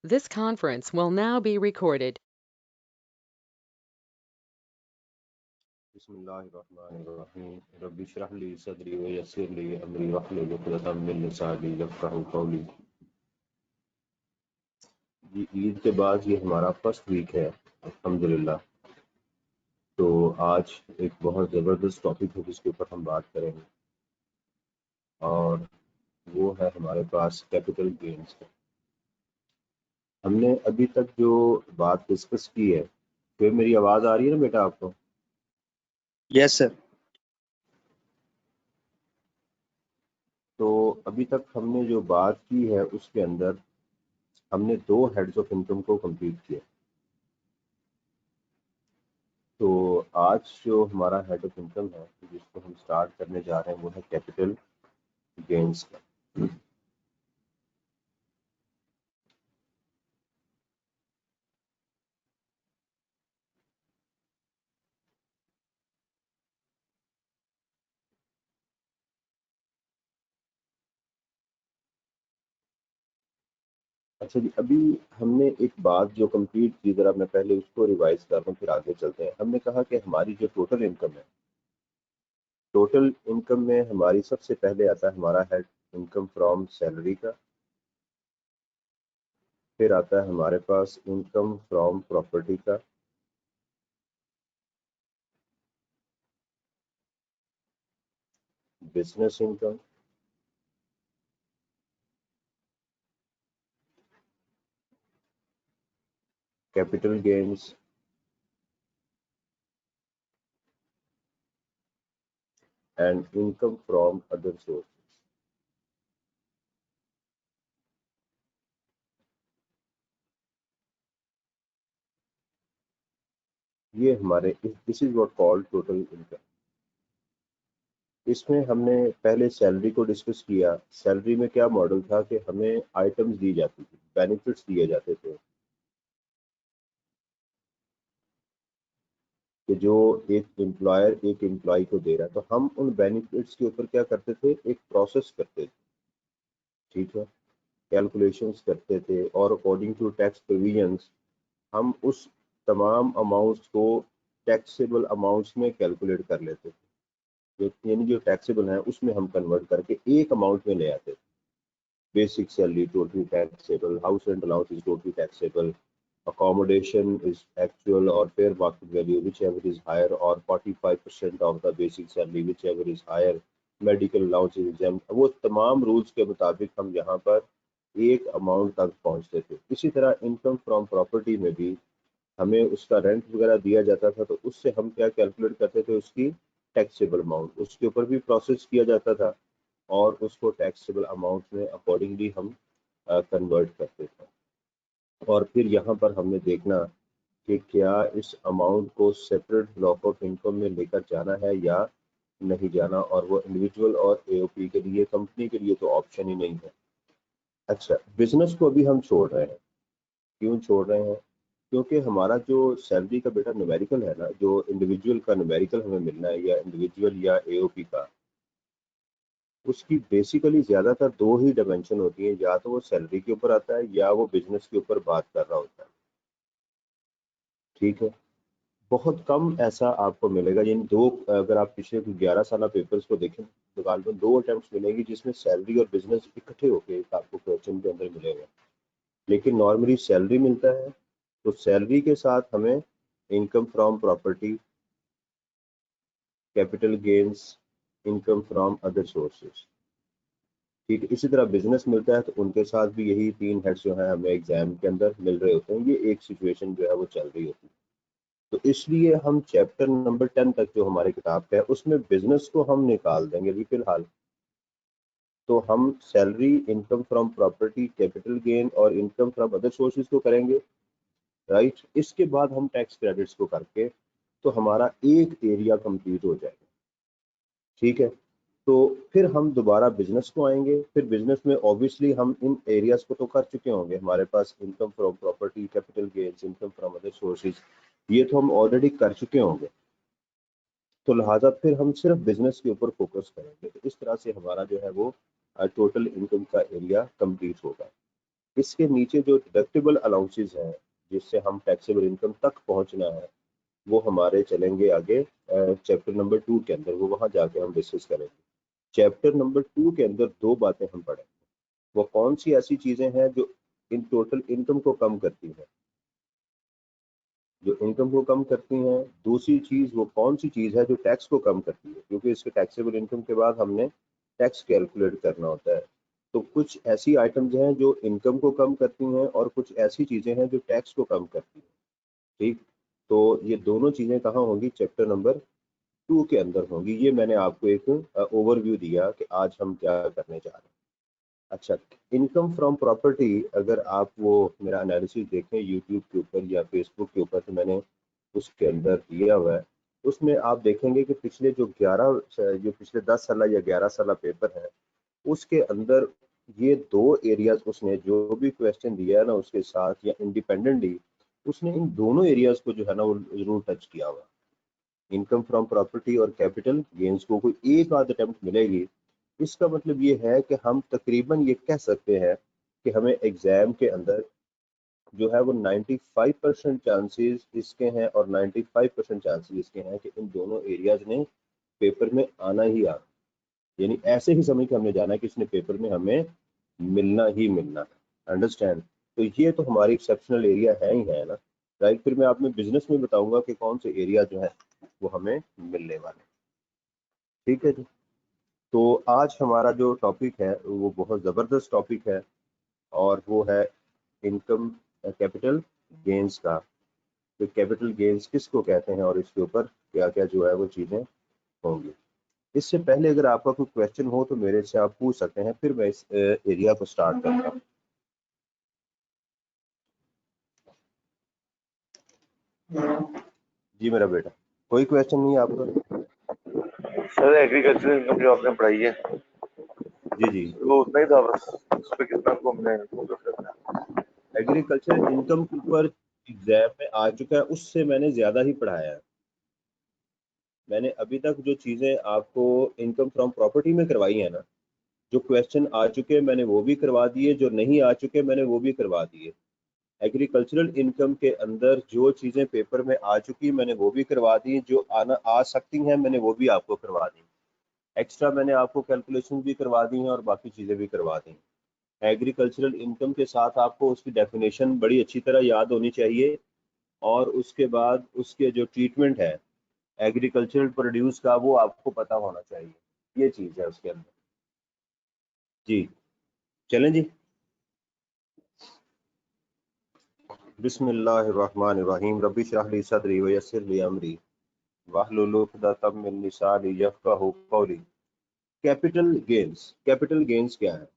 This conference will now be recorded. बिस्मिल्लाहिर्रहमानिर्रहीम rabbi इश्रह ली सदरी व यस्सिर ली अमरी वहलुल उक़दतम मिन लिसानी यफ़क़हू क़ौली। ये ईद के बाद ये हमारा फर्स्ट वीक है अल्हम्दुलिल्लाह। तो आज एक बहुत ज़बरदस्त टॉपिक है जिसके ऊपर हम बात करेंगे और वो है हमारे पास कैपिटल गेन्स। हमने अभी तक जो बात डिस्कस की है, फिर मेरी आवाज़ आ रही है ना बेटा आपको? Yes sir. तो अभी तक हमने जो बात की है उसके अंदर हमने 2 हेड्स ऑफ इनकम को कंप्लीट किया। तो आज जो हमारा हेड ऑफ इनकम है जिसको हम स्टार्ट करने जा रहे हैं वो है कैपिटल गेन्स का। अच्छा जी, अभी हमने एक बात जो कंप्लीट की, जरा मैं पहले उसको रिवाइज कर रहा हूँ फिर आगे चलते हैं। हमने कहा कि हमारी जो टोटल इनकम है, टोटल इनकम में हमारी सबसे पहले आता है हमारा हेड इनकम फ्रॉम सैलरी का, फिर आता है हमारे पास इनकम फ्रॉम प्रॉपर्टी का, business income, capital gains and income from other source. ये हमारे this is what called total income. इसमें हमने पहले सैलरी को डिस्कस किया। सैलरी में क्या मॉडल था कि हमें आइटम्स दी जाती थी, बेनिफिट्स दिए जाते थे कि जो एक एम्प्लॉयर एक एम्प्लॉय को दे रहा है, तो हम उन बेनिफिट्स के ऊपर क्या करते थे, एक प्रोसेस करते थे, ठीक है, कैलकुलेशंस करते थे और अकॉर्डिंग टू टैक्स प्रोविजंस हम उस तमाम अमाउंट्स को टैक्सेबल अमाउंट्स में कैलकुलेट कर लेते थे। यानी जो टैक्सेबल है उसमें हम कन्वर्ट करके एक अमाउंट में ले आते थे। Basic salary totally taxable, house rent allowance is totally taxable, accommodation is actual or fair market value whichever is higher, or 45% of the basic salary whichever is higher, medical allowance is exempt। वो तमाम rules के मुताबिक हम यहाँ पर एक amount तक पहुँचते थे। इसी तरह इनकम फ्रॉम प्रॉपर्टी में भी हमें उसका रेंट वगैरह दिया जाता था, तो उससे हम क्या कैलकुलेट करते थे, उसकी टैक्सेबल अमाउंट, उसके ऊपर भी प्रोसेस किया जाता था और उसको टैक्सेबल अमाउंट में अकॉर्डिंगली हम कन्वर्ट करते थे। और फिर यहाँ पर हमने देखना कि क्या इस अमाउंट को सेपरेट ब्लॉक ऑफ इनकम में लेकर जाना है या नहीं जाना, और वो इंडिविजुअल और एओपी के लिए, कंपनी के लिए तो ऑप्शन ही नहीं है। अच्छा, बिजनेस को अभी हम छोड़ रहे हैं। क्यों छोड़ रहे हैं? क्योंकि हमारा जो सैलरी का बेटा न्यूमेरिकल है ना, जो इंडिविजुअल का न्यूमेरिकल हमें मिलना है, या इंडिविजुअल या एओपी का, उसकी बेसिकली ज्यादातर 2 ही डायमेंशन होती है, या तो वो सैलरी के ऊपर आता है या वो बिजनेस के ऊपर बात कर रहा होता है, ठीक है। बहुत कम ऐसा आपको मिलेगा, यानी दो, अगर आप पिछले 11 साल पेपर्स को देखें तो गालबन 2 अटेम्प्ट्स मिलेंगी जिसमें सैलरी और बिजनेस इकट्ठे होकर आपको क्वेश्चन के अंदर मिलेगा। लेकिन नॉर्मली सैलरी मिलता है, तो सैलरी के साथ हमें income from property, capital gains, income from other sources, ठीक है। इसी तरह बिजनेस मिलता है तो उनके साथ भी यही 3 हेड्स जो है हमें एग्जाम के अंदर मिल रहे होते हैं। ये एक सिचुएशन जो है वो चल रही होती है। तो इसलिए हम चैप्टर नंबर 10 तक जो हमारी किताब का है उसमें बिजनेस को हम निकाल देंगे अभी फिलहाल। तो हम salary, income from property, capital gain और इनकम फ्रॉम अदर सोर्सेज को करेंगे, राइट। इसके बाद हम टैक्स क्रेडिट्स को करके तो हमारा एक एरिया कंप्लीट हो जाएगा, ठीक है। तो फिर हम दोबारा बिजनेस को आएंगे। फिर बिजनेस में ऑब्वियसली हम इन एरियाज को तो कर चुके होंगे, हमारे पास income from property, capital gains, income from other sources, ये तो हम ऑलरेडी कर चुके होंगे। तो लिहाजा फिर हम सिर्फ बिजनेस के ऊपर फोकस करेंगे। तो इस तरह से हमारा जो है वो टोटल इनकम का एरिया कंप्लीट होगा। इसके नीचे जो डिडक्टेबल अलाउंसेस हैं जिससे हम टैक्सेबल इनकम तक पहुंचना है वो हमारे चलेंगे आगे चैप्टर नंबर 2 के अंदर, वो वहां जाके हम डिस्कस करेंगे। चैप्टर नंबर 2 के अंदर दो बातें हम पढ़ेंगे। वो कौन सी ऐसी चीजें हैं जो इन टोटल इनकम को कम करती हैं, जो इनकम को कम करती हैं। दूसरी चीज वो कौन सी चीज है जो टैक्स को कम करती है, क्योंकि इसके टैक्सेबल इनकम के बाद हमने टैक्स कैलकुलेट करना होता है। तो कुछ ऐसी आइटम्स हैं जो इनकम को कम करती हैं और कुछ ऐसी चीजें हैं जो टैक्स को कम करती हैं। ठीक, तो ये दोनों चीजें कहाँ होंगी, चैप्टर नंबर 2 के अंदर होंगी। ये मैंने आपको एक ओवरव्यू दिया कि आज हम क्या करने जा रहे हैं। अच्छा, इनकम फ्रॉम प्रॉपर्टी, अगर आप वो मेरा एनालिसिस देखें यूट्यूब के ऊपर या फेसबुक के ऊपर, तो मैंने उसके अंदर दिया हुआ है। उसमें आप देखेंगे कि पिछले जो 10 साल या 11 साल पेपर है उसके अंदर ये दो एरियाज, उसने जो भी क्वेश्चन दिया है ना उसके साथ या इंडिपेंडेंटली उसने इन दोनों एरियाज को जो है ना वो जरूर टच किया हुआ। इनकम फ्रॉम प्रॉपर्टी और कैपिटल गेन्स को कोई एक आध अटेम्प्ट मिलेगी। इसका मतलब ये है कि हम तकरीबन ये कह सकते हैं कि हमें एग्जाम के अंदर जो है वो 95% चांसेस इसके हैं और 95% चांसेस इसके हैं कि इन दोनों एरियाज ने पेपर में आना ही आना। यानी ऐसे ही समझ के हमने जाना है कि इसने पेपर में हमें मिलना ही मिलना है। अंडरस्टैंड? तो ये तो हमारी एक्सेप्शनल एरिया है ही है ना, राइट। फिर मैं आपने बिजनेस में बताऊंगा कि कौन से एरिया जो है वो हमें मिलने वाले। ठीक है जी। तो आज हमारा जो टॉपिक है वो बहुत ज़बरदस्त टॉपिक है और वो है इनकम कैपिटल गेन्स का। तो कैपिटल गेन्स किसको कहते हैं और इसके ऊपर क्या क्या जो है वो चीज़ें होंगी। इससे पहले अगर आपका कोई क्वेश्चन हो तो मेरे से आप पूछ सकते हैं, फिर मैं इस एरिया को स्टार्ट करता हूँ। जी मेरा बेटा, कोई क्वेश्चन नहीं है आपका? सर एग्रीकल्चर इनकम जो आपने पढ़ाई है जी जी, वो उतना ही था, बस उस पर कितना को हमने फोकस करना है। एग्रीकल्चर इनकम के ऊपर एग्जाम में आ चुका है, उससे मैंने ज़्यादा ही पढ़ाया है। मैंने अभी तक जो चीज़ें आपको इनकम फ्रॉम प्रॉपर्टी में करवाई है ना, जो क्वेश्चन आ चुके मैंने वो भी करवा दिए, जो नहीं आ चुके मैंने वो भी करवा दिए। एग्रीकल्चरल इनकम के अंदर जो चीज़ें पेपर में आ चुकी मैंने वो भी करवा दी, जो आना आ सकती हैं मैंने वो भी आपको करवा दी। एक्स्ट्रा मैंने आपको कैलकुलेशन भी करवा दी हैं और बाकी चीज़ें भी करवा दी। एग्रीकल्चरल इनकम के साथ आपको उसकी डेफिनेशन बड़ी अच्छी तरह याद होनी चाहिए और उसके बाद उसके जो ट्रीटमेंट है एग्रीकल्चरल प्रोड्यूस का वो आपको पता होना चाहिए। ये चीज़ है उसके अंदर। जी चलें जी। बिस्मिल्लाहिर्रहमानिर्रहीम, रब्बि इश्रह ली सदरी व यस्सिर ली अमरी वाहलुल उक़दतम मिन लिसानी यफ़क़हू क़ौली। कैपिटल गेन्स, कैपिटल गेन्स क्या है?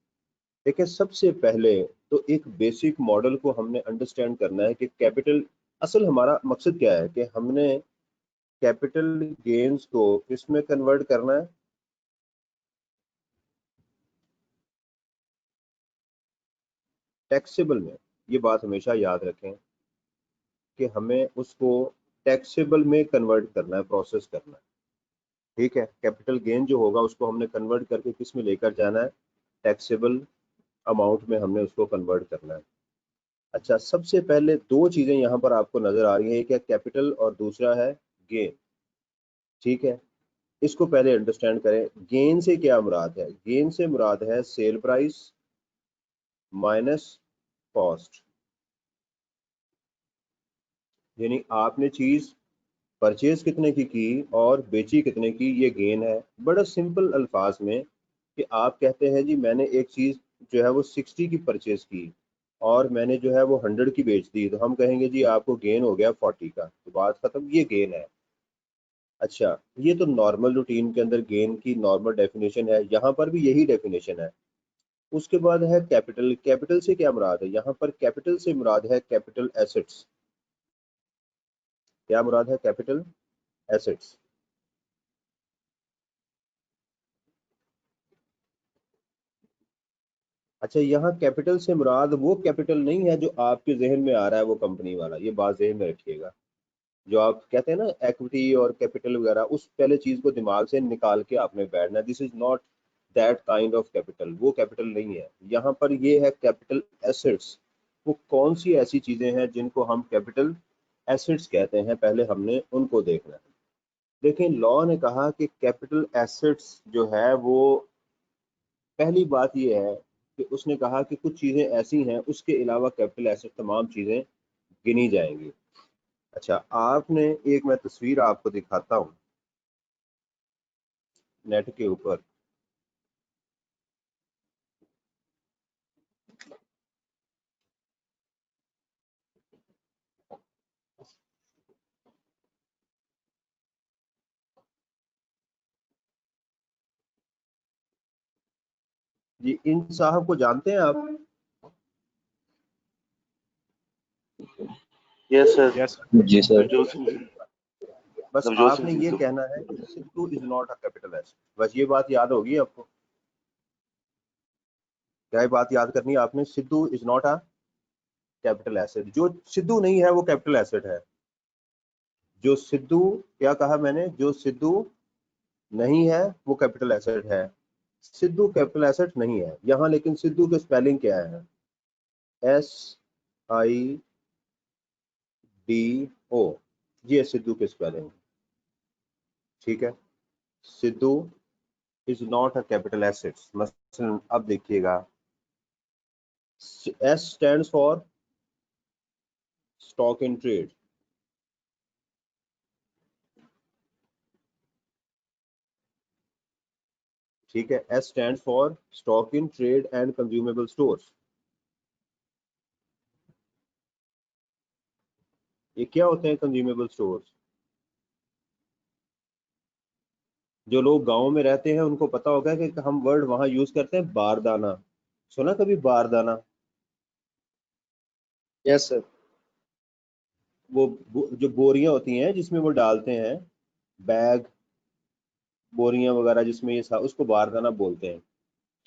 देखिए, सबसे पहले तो एक बेसिक मॉडल को हमने अंडरस्टैंड करना है कि कैपिटल, असल हमारा मकसद क्या है कि हमने कैपिटल गेन्स को किस में कन्वर्ट करना है, टैक्सेबल में। ये बात हमेशा याद रखें कि हमें उसको टैक्सेबल में कन्वर्ट करना है, प्रोसेस करना है। ठीक है, कैपिटल गेन जो होगा उसको हमने कन्वर्ट करके किस में लेकर जाना है, टैक्सेबल अमाउंट में हमने उसको कन्वर्ट करना है। अच्छा, सबसे पहले दो चीज़ें यहाँ पर आपको नज़र आ रही हैं, एक है कैपिटल और दूसरा है गेन। ठीक है, इसको पहले अंडरस्टैंड करें। गेन से क्या मुराद है? गेन से मुराद है सेल प्राइस माइनस कॉस्ट। यानी आपने चीज़ परचेज कितने की और बेची कितने की, ये गेन है। बड़ा सिंपल अल्फाज में कि आप कहते हैं जी मैंने एक चीज़ जो है वो 60 की परचेज की और मैंने जो है वो 100 की बेच दी, तो हम कहेंगे जी आपको गेन हो गया 40 का, तो बात खत्म, ये गेन है। अच्छा, ये तो नॉर्मल रूटीन के अंदर गेन की नॉर्मल डेफिनेशन है, यहाँ पर भी यही डेफिनेशन है। उसके बाद है कैपिटल। कैपिटल से क्या मुराद है? यहाँ पर कैपिटल से मुराद है कैपिटल एसेट्स। क्या मुराद है? Capital assets. अच्छा, यहाँ कैपिटल से मुराद वो कैपिटल नहीं है जो आपके जहन में आ रहा है वो कंपनी वाला, ये बात जहन में रखिएगा। जो आप कहते हैं ना एक्विटी और कैपिटल वगैरह, उस पहले चीज को दिमाग से निकाल के आपने बैठना। This is not that kind of capital, वो कैपिटल नहीं है। यहाँ पर ये है कैपिटल एसेट्स। वो कौन सी ऐसी चीजें हैं जिनको हम कैपिटल एसेट्स कहते हैं, पहले हमने उनको देखना है। लेकिन लॉ ने कहा कि कैपिटल एसेट्स जो है वो, पहली बात ये है कि उसने कहा कि कुछ चीजें ऐसी हैं उसके अलावा कैपिटल एसेट तमाम चीजें गिनी जाएंगी। अच्छा, आपने एक, मैं तस्वीर आपको दिखाता हूँ नेट के ऊपर। जी, इन साहब को जानते हैं आप? Yes sir. जी सर। नवजोत सिंह जी। बस नवजोत आपने सिंह ये सिद्धू। कहना है कि Sidhu is not a capital asset, बस ये बात याद होगी आपको। क्या ये बात याद करनी है आपने? Sidhu is not a capital asset. जो सिद्धू नहीं है वो कैपिटल एसेट है। जो सिद्धू, क्या कहा मैंने? जो सिद्धू नहीं है वो कैपिटल एसेट है। सिद्धू कैपिटल एसेट नहीं है यहाँ, लेकिन सिद्धू के स्पेलिंग क्या है? SIDDO, ये सिद्धू के स्पेलिंग। ठीक है, Sidhu is not a capital assets. मसलन अब देखिएगा, S stands for stock in trade। ठीक है, S stands for stock in trade and consumable stores। ये क्या होते हैं कंज्यूमेबल स्टोर्स? जो लोग गांव में रहते हैं उनको पता होगा कि हम वर्ड वहां यूज करते हैं बारदाना। सुना कभी बारदाना? Yes sir. वो जो बोरियां होती हैं जिसमें वो डालते हैं, बैग, बोरियां वगैरह जिसमें ये उसको बारदाना बोलते हैं।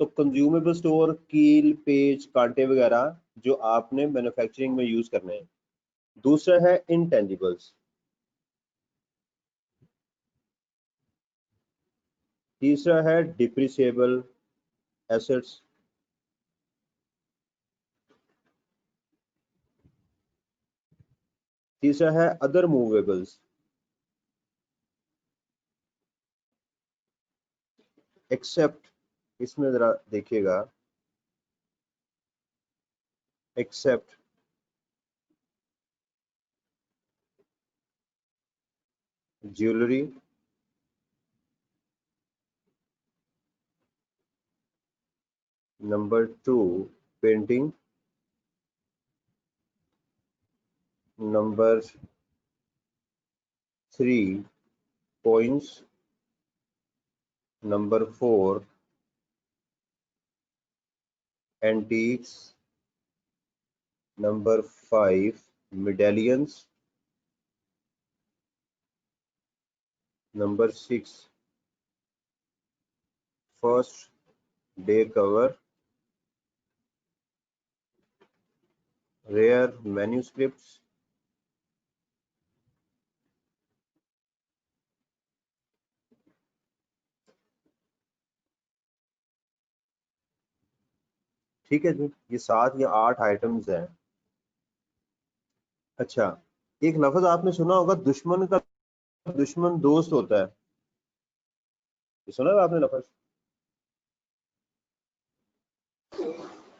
तो कंज्यूमेबल स्टोर कील, पेच, कांटे वगैरह जो आपने मैन्युफैक्चरिंग में यूज करने हैं। दूसरा है इंटेंजिबल्स। तीसरा है डिप्रिसिएबल एसेट्स। तीसरा है अदर मूवेबल्स। एक्सेप्ट, इसमें जरा देखिएगा, except jewellery, number 2 painting, number 3 coins, number 4 antiques, number 5 medallions, number 6 first day cover, rare manuscripts, ठीक है जी, ये 7 या 8 आइटम्स हैं। अच्छा, एक लफ्ज आपने सुना होगा, दुश्मन का दुश्मन दोस्त होता है। ये सुना है आपने लफ्ज?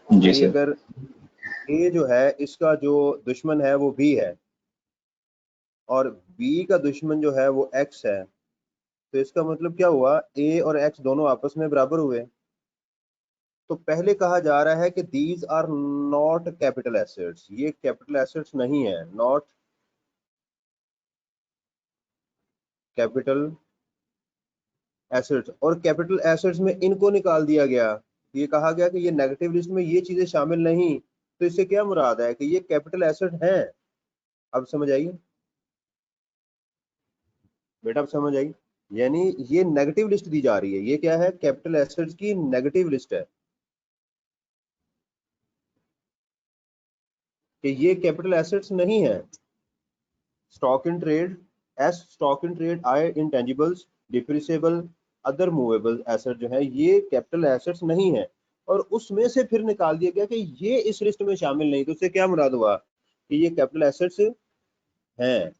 जी यानी सर। अगर ए जो है इसका जो दुश्मन है वो बी है, और बी का दुश्मन जो है वो एक्स है, तो इसका मतलब क्या हुआ? ए और एक्स दोनों आपस में बराबर हुए। तो पहले कहा जा रहा है कि these are not capital assets, ये कैपिटल एसेट्स नहीं है, नॉट कैपिटल एसेट्स। और कैपिटल एसेट्स में इनको निकाल दिया गया। ये कहा गया कि ये नेगेटिव लिस्ट में ये चीजें शामिल नहीं। तो इससे क्या मुराद है कि ये कैपिटल एसेट हैं। अब समझ आई बेटा? अब समझ आई? यानी ये नेगेटिव लिस्ट दी जा रही है। ये क्या है? कैपिटल एसेट्स की नेगेटिव लिस्ट है कि ये कैपिटल एसेट्स नहीं है। Stock in trade, as stock in trade, I intangibles, depreciable, other movable asset जो है ये कैपिटल एसेट्स नहीं है, और उसमें से फिर निकाल दिया गया कि ये इस लिस्ट में शामिल नहीं, तो उससे क्या मुराद हुआ कि ये कैपिटल एसेट्स हैं।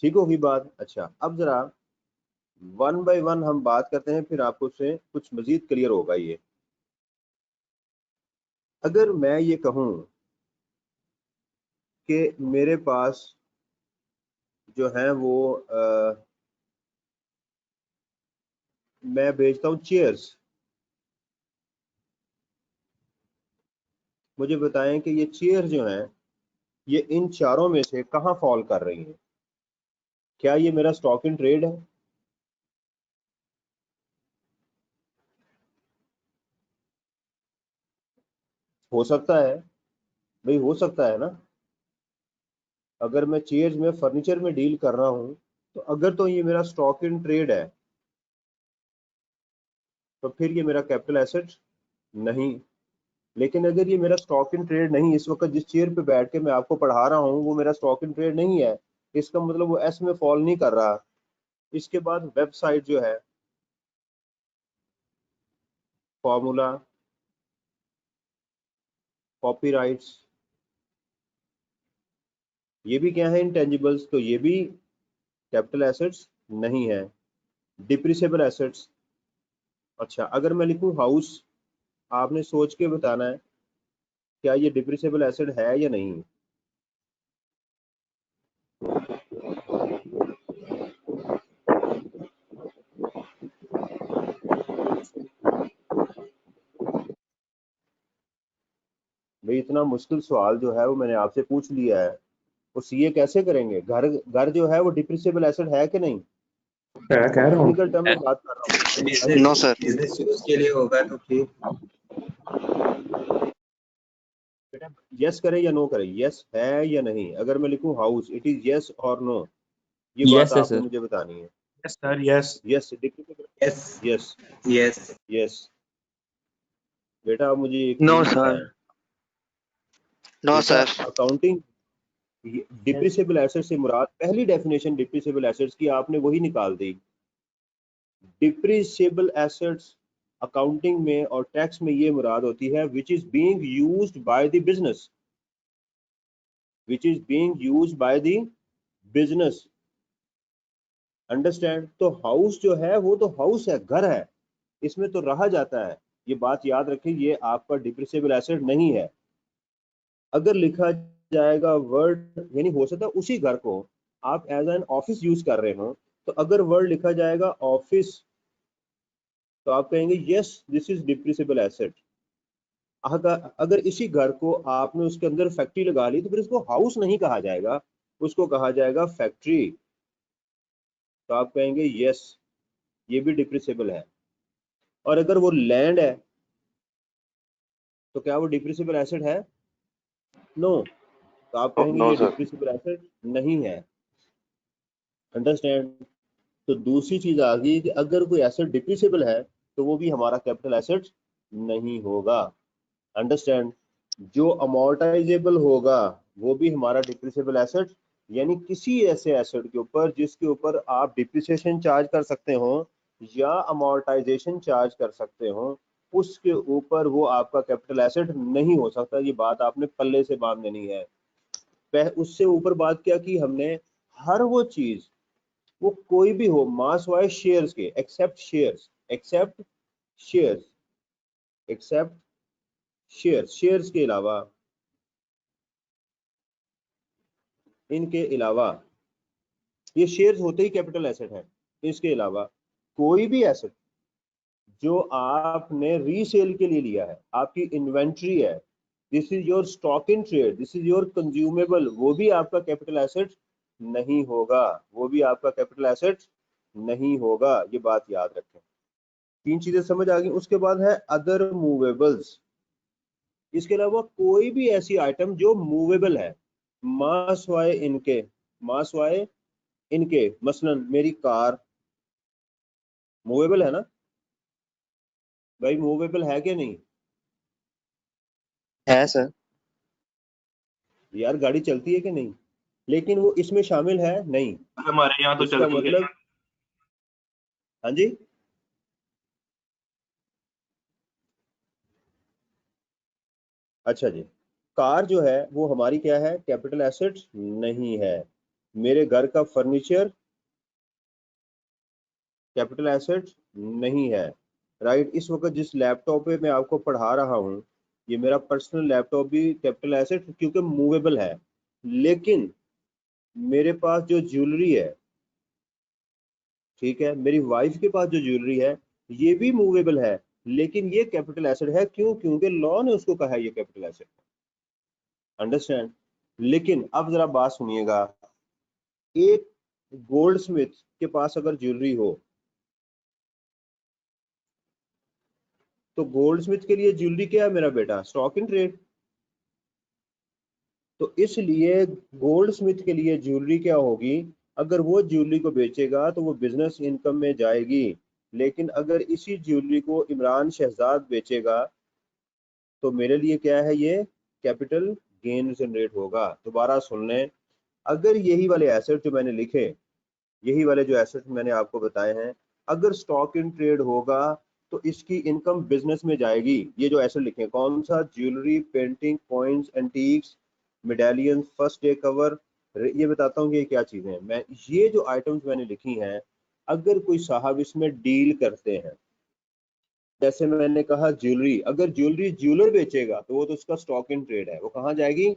ठीक होगी बात। अच्छा, अब जरा वन बाय वन हम बात करते हैं, फिर आपको उससे कुछ मजीद क्लियर होगा। ये अगर मैं ये कहूं कि मेरे पास जो है वो मैं बेचता हूं चेयर्स, मुझे बताएं कि ये चेयर जो हैं ये इन चारों में से कहां फॉल कर रही हैं? क्या ये मेरा स्टॉक इन ट्रेड है? हो सकता है भाई, हो सकता है ना। अगर मैं चेयर्स में फर्नीचर में डील कर रहा हूं तो अगर तो ये मेरा स्टॉक इन ट्रेड है तो फिर ये मेरा कैपिटल एसेट नहीं। लेकिन अगर ये मेरा स्टॉक इन ट्रेड नहीं, इस वक्त जिस चेयर पे बैठ के मैं आपको पढ़ा रहा हूँ वो मेरा स्टॉक इन ट्रेड नहीं है, इसका मतलब वो एस में फॉल नहीं कर रहा। इसके बाद वेबसाइट जो है, फॉर्मूला, कॉपीराइट्स, ये भी क्या है? इंटेंजिबल्स, तो ये भी कैपिटल एसेट्स नहीं है। डिप्रिसिएबल एसेट्स, अच्छा अगर मैं लिखूं हाउस, आपने सोच के बताना है क्या ये डिप्रिसिएबल एसेट है या नहीं। भाई इतना मुश्किल सवाल जो है वो मैंने आपसे पूछ लिया है, वो सीए कैसे करेंगे? घर घर जो है वो डिप्रिसिएबल एसेट है कि नहीं? कह रहा हूँ टेक्निकल टर्म में बात कर रहा हूँ। नो सर, बिजनेस यूज के लिए होगा तो ठीक, बेटा यस करें या नो करें? यस है या नहीं? अगर मैं लिखूं हाउस, इट इज यस और नो, ये बात है आपने सर। मुझे बतानी है। Yes sir, yes yes depreciable, yes yes yes yes. बेटा आप मुझे एक नो चीज सर, बताएं, नो बेटा सर। अकाउंटिंग डिप्रिसिएबल एसेट से मुराद, पहली डेफिनेशन डिप्रिसिएबल एसेट्स की आपने वही निकाल दी। डिप्रिसिएबल एसेट्स अकाउंटिंग में और टैक्स में ये मुराद होती है which is being used by the business, which is being used by the business. Understand? तो हाउस जो है वो तो हाउस है, घर है, इसमें तो रहा जाता है। ये बात याद रखें, ये आपका डिप्रिसिएबल एसेट नहीं है। अगर लिखा जाएगा वर्ड, यानी हो सकता है उसी घर को आप एज एन ऑफिस यूज कर रहे हो, तो अगर वर्ड लिखा जाएगा ऑफिस तो आप कहेंगे yes this is depreciable asset. अगर इसी घर को आपने उसके अंदर फैक्ट्री लगा ली तो फिर उसको हाउस नहीं कहा जाएगा, उसको कहा जाएगा फैक्ट्री, तो आप कहेंगे यस ये भी डिप्रिसिएबल है। और अगर वो लैंड है तो क्या वो डिप्रिसिएबल एसेट है? नो, तो आप कहेंगे नो ये सर। डिप्रिसिएबल एसेट नहीं है। अंडरस्टैंड? तो दूसरी चीज आ गई कि अगर कोई एसेट डिप्रिसिएबल है तो वो भी हमारा कैपिटल एसेट नहीं होगा। अंडरस्टैंड? जो अमोर्टाइजेबल होगा वो भी हमारा डिप्रिसिएबल एसेट, यानी किसी ऐसे एसेट के ऊपर जिसके ऊपर आप डिप्रिसिएशन चार्ज कर सकते हो या अमोर्टाइजेशन चार्ज कर सकते हो, उसके ऊपर वो आपका कैपिटल एसेट नहीं हो सकता। ये बात आपने पल्ले से बांध देनी है। उससे ऊपर बात क्या की हमने, हर वो चीज, वो कोई भी हो, मास वाइज शेयर्स के, except shares, except shares, except shares, shares के अलावा, इनके अलावा, ये शेयर्स होते ही कैपिटल एसेट है। इसके अलावा कोई भी एसेट जो आपने रीसेल के लिए लिया है, आपकी इन्वेंट्री है, this is your stock in trade, this is your consumable, वो भी आपका कैपिटल एसेट नहीं होगा, वो भी आपका कैपिटल एसेट नहीं होगा। ये बात याद रखें। तीन चीजें समझ आ गई। उसके बाद है अदर मूवेबल्स। इसके अलावा कोई भी ऐसी आइटम जो मूवेबल है, मास वाए इनके, मास वाए इनके, मसलन मेरी कार मूवेबल है ना भाई? मूवेबल है कि नहीं? है सर। यार गाड़ी चलती है कि नहीं? लेकिन वो इसमें शामिल है नहीं। हमारे यहाँ तो इसका चलती है। मतलब, हाँ जी, अच्छा जी, कार जो है वो हमारी क्या है, कैपिटल एसेट नहीं है। मेरे घर का फर्नीचर कैपिटल एसेट नहीं है, राइट। इस वक्त जिस लैपटॉप पे मैं आपको पढ़ा रहा हूँ, ये मेरा पर्सनल लैपटॉप भी कैपिटल एसेट क्योंकि मूवेबल है। लेकिन मेरे पास जो ज्वेलरी है, ठीक है, मेरी वाइफ के पास जो ज्वेलरी है ये भी मूवेबल है, लेकिन ये कैपिटल एसेट है। क्यों? क्योंकि लॉ ने उसको कहा है ये कैपिटल एसेट। अंडरस्टैंड। लेकिन अब जरा बात सुनिएगा, एक गोल्ड स्मिथ के पास अगर ज्वेलरी हो तो गोल्ड स्मिथ के लिए ज्वेलरी क्या है मेरा बेटा? Stock in trade. तो इसलिए गोल्ड स्मिथ के लिए ज्वेलरी क्या होगी? अगर वो ज्वेलरी को बेचेगा तो वो बिजनेस इनकम में जाएगी। लेकिन अगर इसी ज्वेलरी को इमरान शहजाद बेचेगा तो मेरे लिए क्या है, ये कैपिटल गेन जनरेट होगा। दोबारा सुन लें, अगर यही वाले एसेट जो मैंने लिखे, यही वाले जो एसेट मैंने आपको बताए हैं, अगर स्टॉक इन ट्रेड होगा तो इसकी इनकम बिजनेस में जाएगी। ये जो एसेट लिखे कौन सा? Jewellery, painting, coins, antiques, medallion, first day cover. ये बताता हूँ कि ये क्या चीजें हैं। मैं ये जो आइटम्स मैंने लिखी हैं, अगर कोई साहब इसमें डील करते हैं, जैसे मैंने कहा ज्वेलरी, अगर ज्वेलरी ज्वेलर बेचेगा तो वो तो उसका स्टॉक इन ट्रेड है, वो कहाँ जाएगी?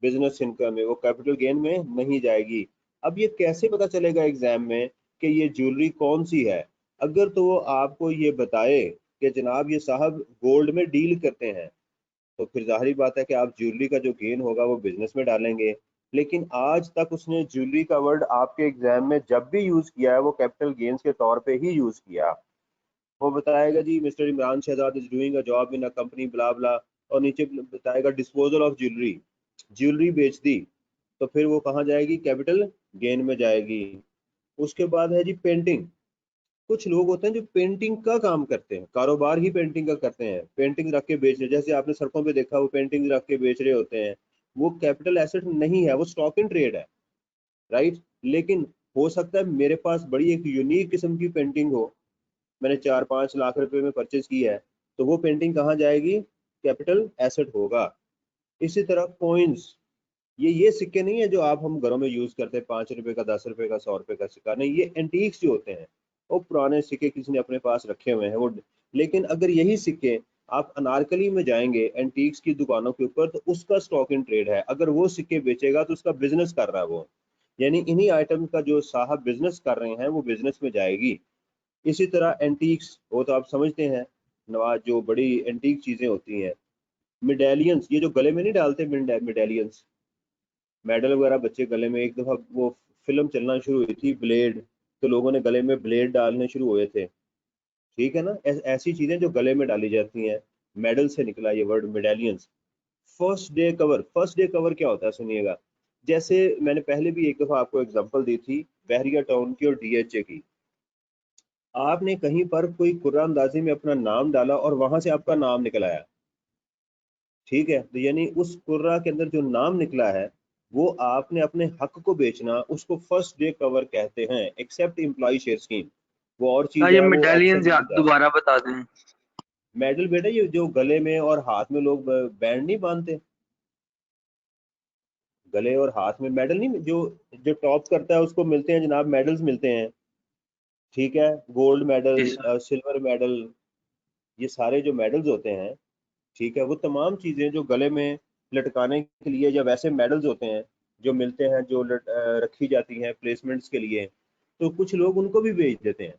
बिजनेस इनकम में, वो कैपिटल गेन में नहीं जाएगी। अब ये कैसे पता चलेगा एग्जाम में कि ये ज्वेलरी कौन सी है? अगर तो वो आपको ये बताए कि जनाब ये साहब गोल्ड में डील करते हैं, तो फिर जाहिर बात है कि आप ज्वेलरी का जो गेन होगा वो बिजनेस में डालेंगे। लेकिन आज तक उसने ज्वेलरी का वर्ड आपके एग्जाम में जब भी यूज किया है वो कैपिटल गेन्स के तौर पे ही यूज किया। वो बताएगा जी Mister Imran Shahzad is doing a job in a company blah blah, और नीचे बताएगा डिस्पोजल ऑफ ज्वेलरी, ज्वेलरी बेच दी, तो फिर वो कहाँ जाएगी? कैपिटल गेन में जाएगी। उसके बाद है जी पेंटिंग। कुछ लोग होते हैं जो पेंटिंग का काम करते हैं, कारोबार ही पेंटिंग का करते हैं, पेंटिंग रख के बेच रहे, जैसे आपने सड़कों पे देखा वो पेंटिंग रख के बेच रहे होते हैं। वो कैपिटल एसेट नहीं है, वो स्टॉक इन ट्रेड है, राइट। लेकिन हो सकता है मेरे पास बड़ी एक यूनिक किस्म की पेंटिंग हो, मैंने 4-5 लाख रुपए में परचेज की है, तो वो पेंटिंग कहाँ जाएगी? कैपिटल एसेट होगा। इसी तरह कॉइन्स, ये सिक्के नहीं है जो आप हम घरों में यूज करते हैं, 5 रुपए का, 10 रुपए का, 100 रुपए का सिक्का नहीं, ये एंटीक्स जो होते हैं, वो पुराने सिक्के किसी ने अपने पास रखे हुए हैं वो। लेकिन अगर यही सिक्के आप अनारकली में जाएंगे एंटीक्स की दुकानों के ऊपर, तो उसका स्टॉक इन ट्रेड है, अगर वो सिक्के बेचेगा तो उसका बिजनेस कर रहा है वो। यानी इन्हीं आइटम का जो साहब बिजनेस कर रहे हैं वो बिजनेस में जाएगी। इसी तरह एंटीक्स, वो तो आप समझते हैं, नवाज जो बड़ी एंटीक चीजें होती हैं। मेडालियंस, ये जो गले में नहीं डालते मेडालियंस, मेडल वगैरह बच्चे गले में, एक दफा वो फिल्म चलना शुरू हुई थी ब्लेड, तो लोगों ने गले में ब्लेड डालने शुरू हुए थे, ठीक है ना। ऐसी चीजें जो गले में डाली जाती हैं, मेडल से निकला ये word medallions. First day cover, first day cover क्या होता है सुनिएगा। जैसे मैंने पहले भी एक दफा आपको एग्जांपल दी थी बहरिया टाउन की और डीएचए की। आपने कहीं पर कोई कुर्रानंदाजी में अपना नाम डाला और वहां से आपका नाम निकल आया, ठीक है, तो यानी उस कुर्रा के अंदर जो नाम निकला है वो आपने अपने हक को बेचना, उसको फर्स्ट डे कवर कहते हैं, एक्सेप्ट एम्प्लॉय शेयर स्कीम। वो और चीज ये है, वो मेडालियन ऑप्शन नहीं था। दोबारा बता दें। मेडल बेटा ये जो गले में और हाथ में लोग बैंड नहीं बांधते, गले और हाथ में मेडल नहीं, जो जो टॉप करता है उसको मिलते हैं जनाब, मेडल्स मिलते हैं, ठीक है, गोल्ड मेडल, जी सर। सिल्वर मेडल, ये सारे जो मेडल्स होते हैं, ठीक है, वो तमाम चीजें जो गले में लटकाने के लिए या वैसे मेडल्स होते हैं जो मिलते हैं, जो रखी जाती हैं प्लेसमेंट्स के लिए, तो कुछ लोग उनको भी बेच देते हैं,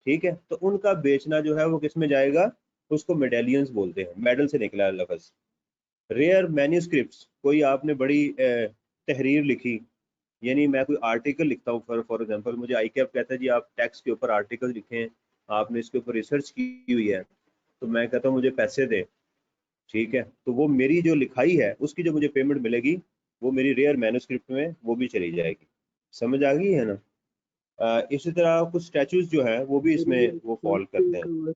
ठीक है। तो उनका बेचना जो है वो किस में जाएगा? उसको मेडालियंस बोलते हैं, मेडल से निकला है लफ्ज। रेयर मैन्यूस्क्रिप्ट्स, कोई आपने बड़ी तहरीर लिखी, यानी मैं कोई आर्टिकल लिखता हूँ, फॉर एग्जांपल मुझे आईकैप कहता है जी आप टेक्स्ट के ऊपर आर्टिकल लिखें, आपने इसके ऊपर रिसर्च की हुई है, तो मैं कहता हूँ मुझे पैसे दे, ठीक है, तो वो मेरी जो लिखाई है उसकी जो मुझे पेमेंट मिलेगी वो मेरी रेयर मैन्यूस्क्रिप्ट में वो भी चली जाएगी। समझ आ गई है ना। इसी तरह कुछ स्टैचूज जो है वो भी इसमें वो फॉल करते हैं।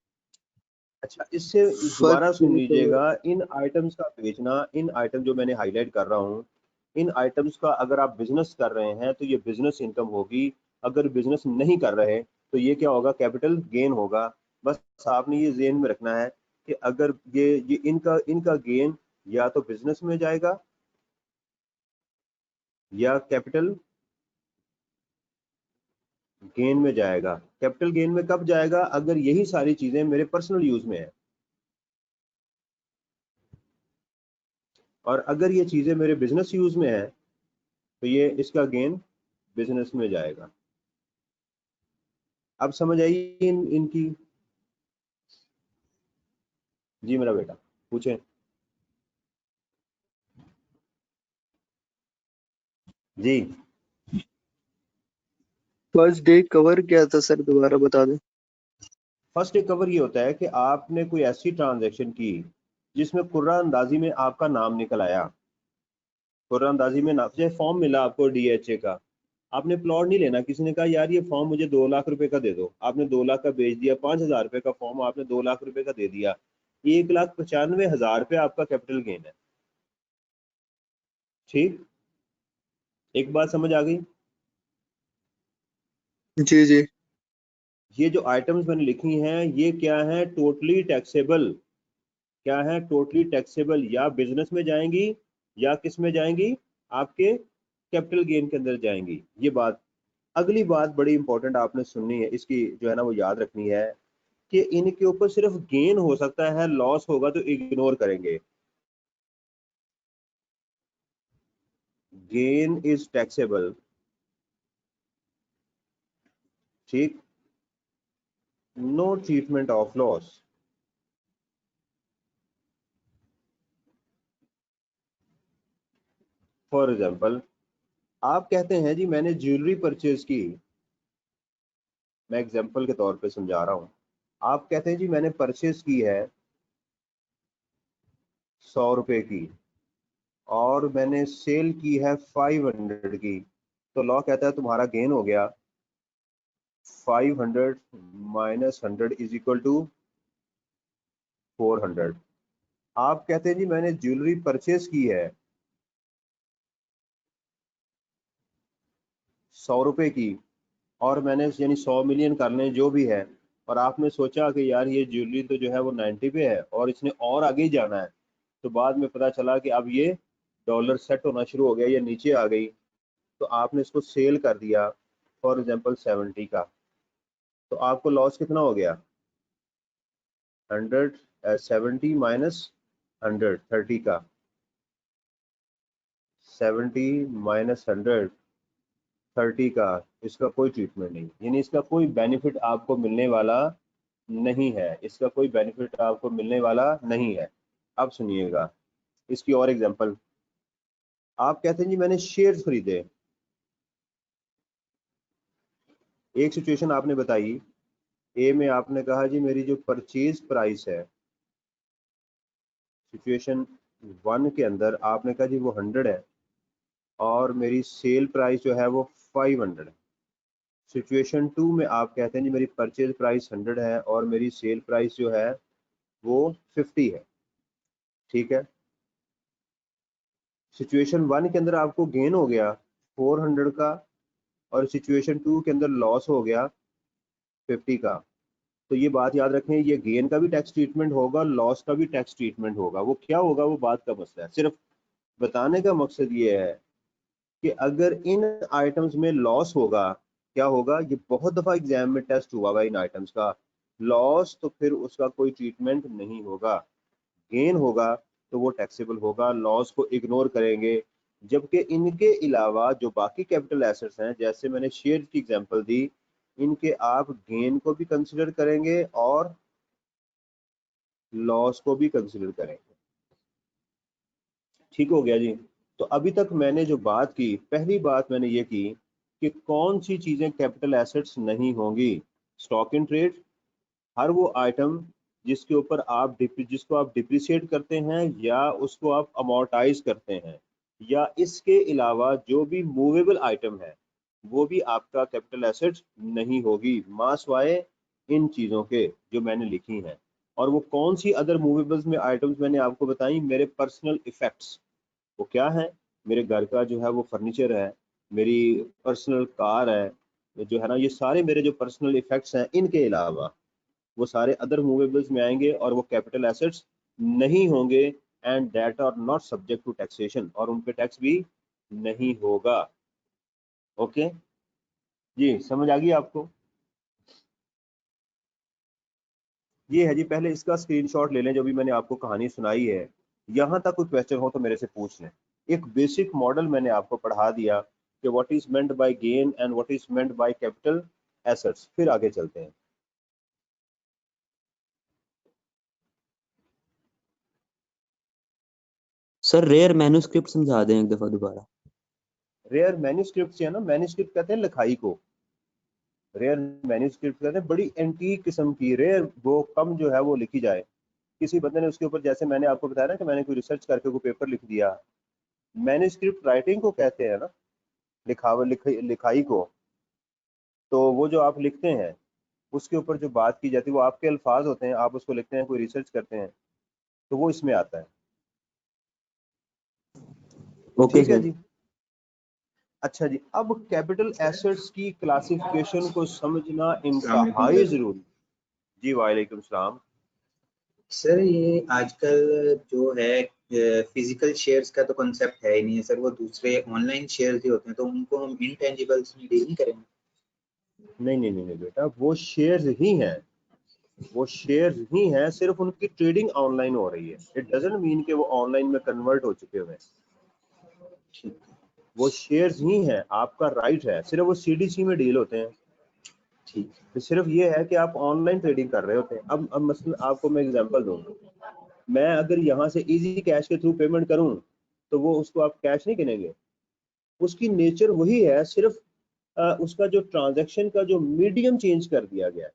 अच्छा, इससे दोबारा सुन लीजिएगा, इन आइटम्स का बेचना, इन आइटम जो मैंने हाईलाइट कर रहा हूँ, इन आइटम्स का अगर आप बिजनेस कर रहे हैं तो ये बिजनेस इनकम होगी, अगर बिजनेस नहीं कर रहे तो ये क्या होगा? कैपिटल गेन होगा। बस आपने ये जेहन में रखना है कि अगर ये इनका गेन या तो बिजनेस में जाएगा या कैपिटल गेन में जाएगा। कैपिटल गेन में कब जाएगा? अगर यही सारी चीजें मेरे पर्सनल यूज में है, और अगर ये चीजें मेरे बिजनेस यूज में है तो ये इसका गेन बिजनेस में जाएगा। अब समझ आई इनकी? जी मेरा बेटा पूछें। जी फर्स्ट डे कवर क्या था सर, दोबारा बता दें। फर्स्ट डे कवर ये होता है कि आपने कोई ऐसी ट्रांजैक्शन की जिसमें कुर्रा अंदाजी में आपका नाम निकल आया। कुर्रा अंदाजी में नाम, जैसे फॉर्म मिला आपको DHA का, आपने प्लॉट नहीं लेना, किसी ने कहा यार ये फॉर्म मुझे 2 लाख रुपए का दे दो, आपने 2 लाख का बेच दिया, 5,000 रुपए का फॉर्म आपने 2 लाख रुपए का दे दिया, 1,95,000 रुपए आपका कैपिटल गेन है। ठीक, एक बात समझ आ गई? जी जी। ये जो आइटम्स मैंने लिखी हैं ये क्या है? Totally taxable. क्या है? टोटली टैक्सेबल, या बिजनेस में जाएंगी या किस में जाएंगी? आपके कैपिटल गेन के अंदर जाएंगी। ये बात, अगली बात बड़ी इंपॉर्टेंट आपने सुननी है, इसकी जो है ना वो याद रखनी है कि इनके ऊपर सिर्फ गेन हो सकता है, लॉस होगा तो इग्नोर करेंगे। गेन इज टैक्सेबल, ठीक, no treatment of loss. For example, आप कहते हैं जी मैंने ज्वेलरी परचेज की, मैं एग्जाम्पल के तौर पे समझा रहा हूं, आप कहते हैं जी मैंने परचेज की है 100 रुपए की और मैंने सेल की है 500 की, तो लॉ कहता है तुम्हारा गेन हो गया 500 माइनस 100 इज इक्वल टू 400। आप कहते हैं जी मैंने ज्वेलरी परचेज की है 100 रुपए की और मैंने यानी 100 मिलियन कर लें जो भी है, और आपने सोचा कि यार ये ज्वेलरी तो जो है वो 90 पे है और इसने और आगे ही जाना है, तो बाद में पता चला कि अब ये डॉलर सेट होना शुरू हो गया, ये नीचे आ गई, तो आपने इसको सेल कर दिया फॉर एग्जांपल 70 का, तो आपको लॉस कितना हो गया? 100, 70 माइनस 100, 30 का, 70 माइनस 100, 30 का, इसका कोई ट्रीटमेंट नहीं, यानी इसका कोई बेनिफिट आपको मिलने वाला नहीं है, इसका कोई बेनिफिट आपको मिलने वाला नहीं है। अब सुनिएगा इसकी और एग्जांपल। आप कहते हैं जी मैंने शेयर्स खरीदे, एक सिचुएशन आपने बताई, ए में आपने कहा जी मेरी जो परचेज प्राइस है, सिचुएशन 1 के अंदर आपने कहा जी वो 100 है और मेरी सेल प्राइस जो है वो 500 है। सिचुएशन 2 में आप कहते हैं जी मेरी परचेज प्राइस 100 है और मेरी सेल प्राइस जो है वो 50 है, ठीक है। सिचुएशन 1 के अंदर आपको गेन हो गया 400 का और सिचुएशन 2 के अंदर लॉस हो गया 50 का। तो ये बात याद रखें, ये गेन का भी टैक्स ट्रीटमेंट होगा, लॉस का भी टैक्स ट्रीटमेंट होगा। वो क्या होगा वो बात का मसला है, सिर्फ बताने का मकसद ये है कि अगर इन आइटम्स में लॉस होगा, क्या होगा, ये बहुत दफा एग्जाम में टेस्ट हुआ हुआ इन आइटम्स का, लॉस तो फिर उसका कोई ट्रीटमेंट नहीं होगा, गेन होगा तो वो टैक्सेबल होगा, लॉस को इग्नोर करेंगे। जबकि इनके अलावा जो बाकी कैपिटल एसेट्स हैं, जैसे मैंने शेयर की एग्जांपल दी, इनके आप गेन को भी कंसिडर करेंगे और लॉस को भी कंसिडर करेंगे। ठीक हो गया जी। तो अभी तक मैंने जो बात की, पहली बात मैंने ये की कि कौन सी चीजें कैपिटल एसेट्स नहीं होंगी। स्टॉक इन ट्रेड, हर वो आइटम जिसको आप डिप्रिशिएट करते हैं या उसको आप अमोर्टाइज करते हैं, या इसके अलावा जो भी मूवेबल आइटम है वो भी आपका कैपिटल एसेट नहीं होगी, मासवाए इन चीज़ों के जो मैंने लिखी हैं। और वो कौन सी अदर मूवेबल्स में आइटम्स मैंने आपको बताई, मेरे पर्सनल इफेक्ट्स, वो क्या है, मेरे घर का जो है वो फर्नीचर है, मेरी पर्सनल कार है, जो है ना, ये सारे मेरे जो पर्सनल इफेक्ट्स हैं, इनके अलावा वो सारे अदर मूवेबल्स में आएंगे और वो कैपिटल एसेट्स नहीं होंगे, and that are not subject to taxation, और उन पे टैक्स भी नहीं होगा। ओके जी, समझ आ गई आपको? ये है जी, पहले इसका स्क्रीनशॉट ले लें जो भी मैंने आपको कहानी सुनाई है। यहाँ तक कोई क्वेश्चन हो तो मेरे से पूछ लें। एक बेसिक मॉडल मैंने आपको पढ़ा दिया कि what is meant by gain and what is meant by capital assets. फिर आगे चलते हैं। सर रेयर मैन्युस्क्रिप्ट समझा दें एक दफा दोबारा। रेयर मैन्युस्क्रिप्ट से है ना, मैन्युस्क्रिप्ट कहते हैं लिखाई को, रेयर मैन्युस्क्रिप्ट कहते हैं बड़ी एंटीक किस्म की, रेयर वो कम जो है वो लिखी जाए। किसी बंदे ने उसके ऊपर, जैसे मैंने आपको बताया ना कि मैंने कोई रिसर्च करके कोई पेपर लिख दिया, मैन्युस्क्रिप्ट राइटिंग को कहते हैं ना, लिखाई को। तो वो जो आप लिखते हैं उसके ऊपर जो बात की जाती है वो आपके अल्फाज होते हैं, आप उसको लिखते हैं, कोई रिसर्च करते हैं, तो वो इसमें आता है। ओके ठीक है सर। जी। अच्छा जी, अब कैपिटल एसेट्स की क्लासिफिकेशन को समझना इंतहाई जरूरी। जी वालेकुम सलाम। सर ये आजकल जो है फिजिकल शेयर्स का तो कॉन्सेप्ट है ही नहीं है सर, वो दूसरे ऑनलाइन शेयर्स ही होते हैं, तो उनको हम इनटेंजिबल्स में डील नहीं करेंगे? नहीं नहीं नहीं नहीं बेटा, वो शेयर्स ही हैं, वो शेयर्स ही हैं, सिर्फ उनकी ट्रेडिंग ऑनलाइन हो रही है। इट डजंट मीन कि वो ऑनलाइन में कन्वर्ट हो चुके हुए हैं। वो शेयर्स ही हैं, आपका राइट है, सिर्फ वो सीडीसी में डील होते हैं। ठीक है। तो सिर्फ ये है कि आप ऑनलाइन ट्रेडिंग कर रहे होते हैं। अब मसलन आपको मैं एग्जांपल दूंगा, मैं अगर यहाँ से इजी कैश के थ्रू पेमेंट करूँ तो वो उसको आप कैश नहीं गिनेंगे, उसकी नेचर वही है, सिर्फ उसका जो ट्रांजैक्शन का जो मीडियम चेंज कर दिया गया है।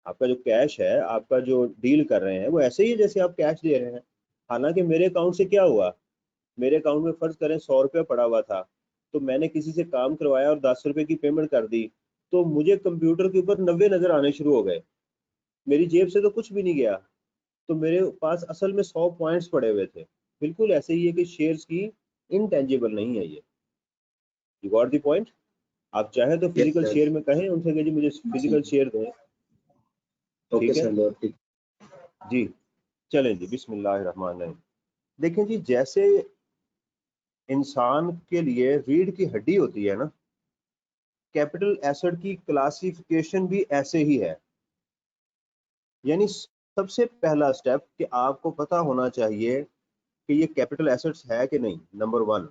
आपका जो कैश है, आपका जो डील कर रहे हैं वो ऐसे ही है जैसे आप कैश दे रहे हैं। हालांकि मेरे अकाउंट से क्या हुआ, मेरे अकाउंट में फर्ज करें 100 रुपया पड़ा हुआ था, तो मैंने किसी से काम करवाया और 10 रुपए की पेमेंट कर दी, तो मुझे कंप्यूटर के ऊपर 90 नजर आने शुरू हो गए, मेरी जेब से तो कुछ भी नहीं गया, तो मेरे पास असल में 100 पॉइंट्स पड़े हुए थे। बिल्कुल ऐसे ही है कि शेयर्स की इंटेंजिबल नहीं है ये। You got the point? आप चाहे तो यस फिजिकल सर। शेयर में कहें उनसे कि जी मुझे फिजिकल शेयर दें। ओके ठीक है सर, बहुत ठीक। जी, चलें जी, बिस्मिल्लाहिर्रहमानिर्रहीम। देखें जी, जैसे इंसान के लिए रीढ़ की हड्डी होती है ना, कैपिटल एसेट की क्लासिफिकेशन भी ऐसे ही है। यानी सबसे पहला स्टेप कि आपको पता होना चाहिए कि ये कैपिटल एसेट्स है कि नहीं। नंबर 1,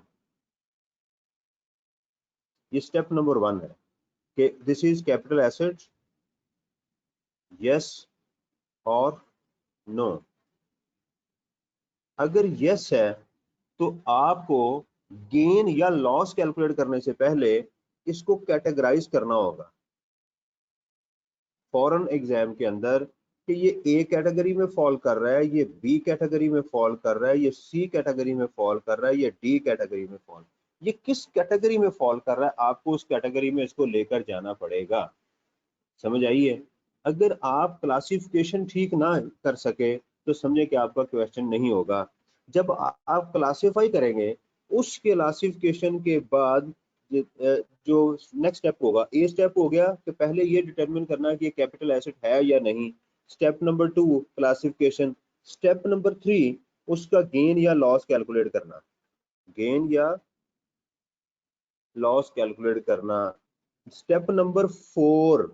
ये स्टेप नंबर 1 है कि this is capital asset, yes और नो। अगर यस है तो आपको गेन या लॉस कैलकुलेट करने से पहले इसको कैटेगराइज करना होगा फॉरेन एग्जाम के अंदर, कि ये ए कैटेगरी में फॉल कर रहा है, ये बी कैटेगरी में फॉल कर रहा है, ये सी कैटेगरी में फॉल कर रहा है, ये डी कैटेगरी में फॉल, ये किस कैटेगरी में फॉल कर रहा है, आपको उस कैटेगरी में इसको लेकर जाना पड़ेगा। समझ आइए? अगर आप क्लासिफिकेशन ठीक ना कर सके तो समझे कि आपका क्वेश्चन नहीं होगा। जब आप क्लासिफाई करेंगे, उस क्लासिफिकेशन के बाद जो नेक्स्ट स्टेप होगा, ए स्टेप हो गया कि पहले ये डिटरमिन करना कि ये कैपिटल एसेट है या नहीं। Step number 2 classification. Step number 3 उसका गेन या लॉस कैलकुलेट करना, गेन या लॉस कैलकुलेट करना। स्टेप नंबर 4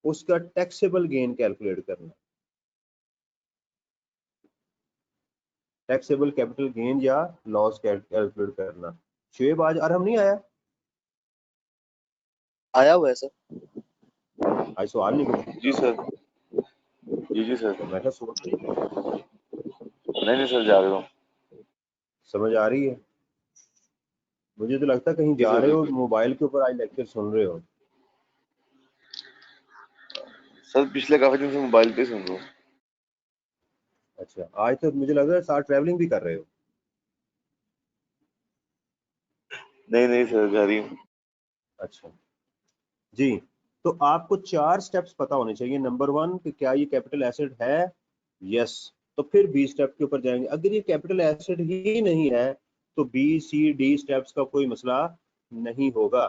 उसका टैक्सेबल गेन कैलकुलेट करना, टैक्सेबल कैपिटल गेन या लॉस कैलकुलेट करना। शुएब आज अरहम नहीं आया? आया हुआ है सर। आज सवाल नहीं किया? जी सर। जी सर। तो मैं क्या सोच रही हूँ, नहीं सर, जा रहे हो? समझ आ रही है? मुझे तो लगता है कहीं जी जा सर, रहे हो, बिल्कुल। मोबाइल के ऊपर आज लेक्चर सुन रहे हो। सर पिछले काफी दिन से मोबाइल पे सुन रहा हूँ। अच्छा, आज तो मुझे लग रहा है साथ ट्रैवलिंग भी कर रहे हो। नहीं सर, जा रही हूँ। अच्छा जी, तो आपको 4 स्टेप्स पता होने चाहिए। नंबर 1 कि क्या ये कैपिटल एसेट है, यस, तो फिर बी स्टेप के ऊपर जाएंगे। अगर ये कैपिटल एसेट ही नहीं है तो बी सी डी स्टेप्स का कोई मसला नहीं होगा।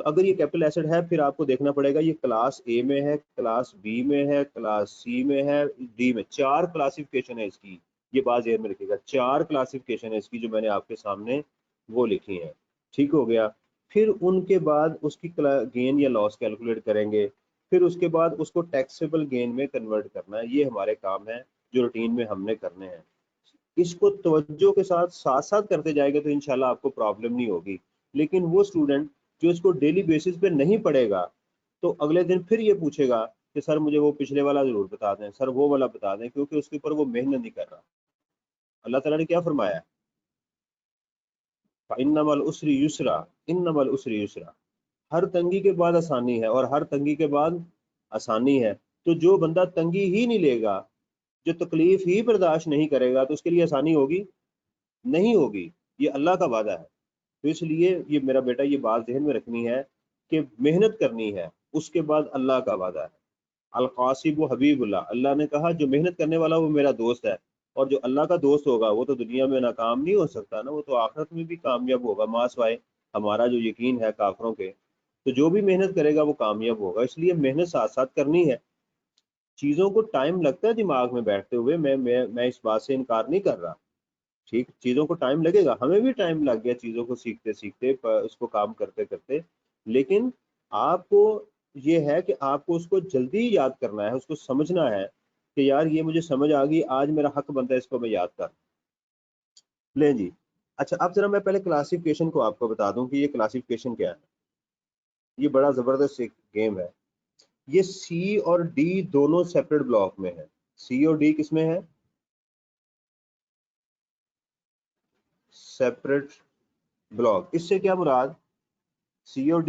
तो अगर ये कैपिटल एसिड है फिर आपको देखना पड़ेगा ये क्लास ए में है, क्लास बी में है, क्लास सी में है, डी में। 4 क्लासिफिकेशन है इसकी, ये बात ध्यान में रखिएगा। 4 क्लासिफिकेशन है इसकी जो मैंने आपके सामने वो लिखी है। ठीक हो गया। फिर उनके बाद उसकी गेन या लॉस कैलकुलेट करेंगे, फिर उसके बाद उसको टैक्सेबल गेन में कन्वर्ट करना है। ये हमारे काम है जो रूटीन में हमने करने हैं। इसको तवज्जो के साथ साथ करते जाएंगे तो इंशाल्लाह आपको प्रॉब्लम नहीं होगी। लेकिन वो स्टूडेंट जो इसको डेली बेसिस पे नहीं पढ़ेगा तो अगले दिन फिर ये पूछेगा कि सर मुझे वो पिछले वाला जरूर बता दें, सर वो वाला बता दें, क्योंकि उसके ऊपर वो मेहनत नहीं कर रहा। अल्लाह ताला ने क्या फरमाया है, इन्नमल उसरी युसरा, इन्नमल उसरी युसरा। हर तंगी के बाद आसानी है और हर तंगी के बाद आसानी है। तो जो बंदा तंगी ही नहीं लेगा, जो तकलीफ ही बर्दाश्त नहीं करेगा, तो उसके लिए आसानी होगी? नहीं होगी। ये अल्लाह का वादा है। तो इसलिए ये मेरा बेटा ये बात ज़हन में रखनी है कि मेहनत करनी है, उसके बाद अल्लाह का वादा है। अल-क़ासिब हबीबुल्लाह, अल्लाह ने कहा जो मेहनत करने वाला वो मेरा दोस्त है। और जो अल्लाह का दोस्त होगा वो तो दुनिया में नाकाम नहीं हो सकता ना, वो तो आखिरत में भी कामयाब होगा। मासवाए हमारा जो यकीन है काफरों के, तो जो भी मेहनत करेगा वो कामयाब होगा। इसलिए मेहनत साथ साथ करनी है। चीज़ों को टाइम लगता है दिमाग में बैठते हुए, मैं इस बात से इनकार नहीं कर रहा। ठीक, चीज़ों को टाइम लगेगा, हमें भी टाइम लग गया चीज़ों को सीखते सीखते, उसको काम करते करते। लेकिन आपको ये है कि आपको उसको जल्दी याद करना है, उसको समझना है कि यार ये मुझे समझ आ गई, आज मेरा हक बनता है इसको मैं याद कर लें जी। अच्छा, अब जरा मैं पहले क्लासिफिकेशन को आपको बता दूं कि ये क्लासिफिकेशन क्या है। ये बड़ा ज़बरदस्त एक गेम है। ये सी और डी दोनों सेपरेट ब्लॉक में है। सी और डी किस में है? Separate block. इससे क्या मुराद? सी और